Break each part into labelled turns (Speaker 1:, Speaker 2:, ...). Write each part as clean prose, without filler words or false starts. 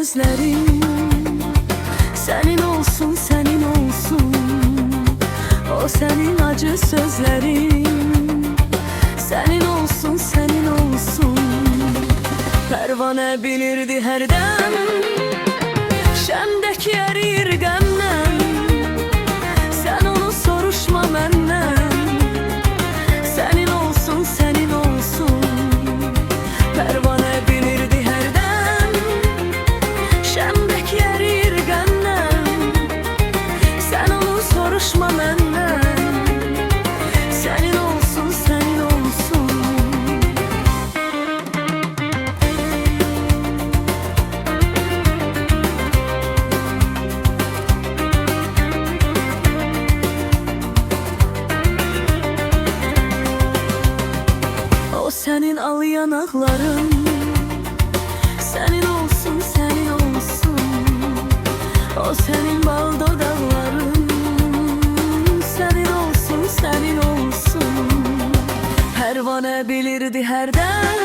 Speaker 1: sözlerim senin olsun, senin olsun. O senin acı sözlerin senin olsun, senin olsun. Pervane bilirdi her dem şemdeki erir gemden. Sen onu soruşma benden. Senin olsun, senin olsun. Pervane bilirdi her dem şemdeki erir gemden. Sen onu soruşma benden. Senin olsun, senin olsun. O senin al yanakların senin olsun, senin olsun. O senin bal dudakların senin olsun, senin olsun. Pervane bilirdi her dem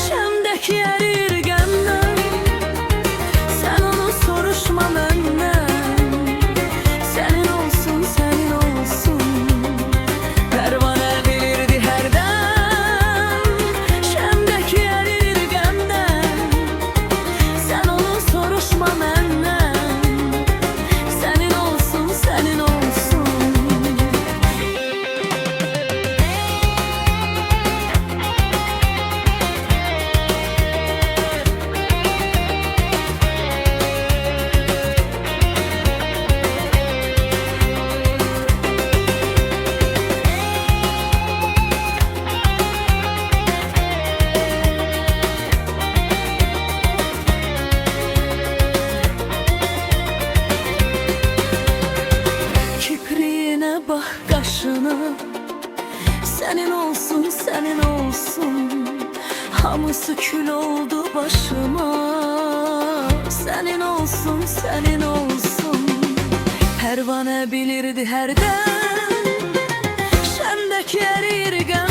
Speaker 1: şemdeki erir gemden. Sen onu soruşma benden. Senin olsun, senin olsun. Pervane bilirdi her dem şemdeki erir gemden. Sen onu soruşma benden. Senin olsun, senin olsun. Kipriğine bak, kaşına senin olsun, senin olsun. Hamısı kül oldu başıma. Senin olsun, senin olsun. Pervane bilirdi her dem şemdeki erir gemden.